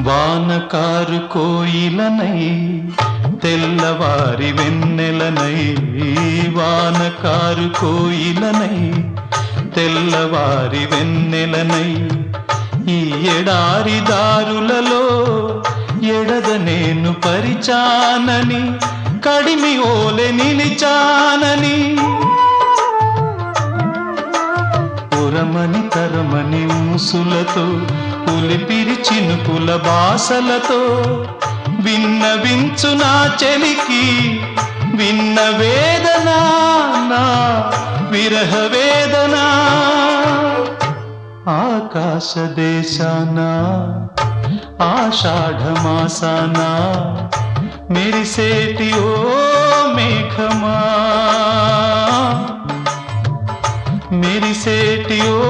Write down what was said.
వానకారు కోయిలనై తెల్లవారి వెన్నెలనై, వానకారు కోయిలనై తెల్లవారి వెన్నెలనై, ఈ ఎడారి దారులలో ఎడద నేను పరిచానని, కడిమి ఓలె నిలిచానని, ఉరమని తరమని ముసులతో ఉలిపిరి చినుకుల బాసలతో విన్నవించు నా చెలికి విన్న వేదన, నా విరహ వేదన. ఆకాశ దేశాన ఆషాఢమాసాన మెరిసేటి ఓ మేఘమా, మెరిసేటి ఓ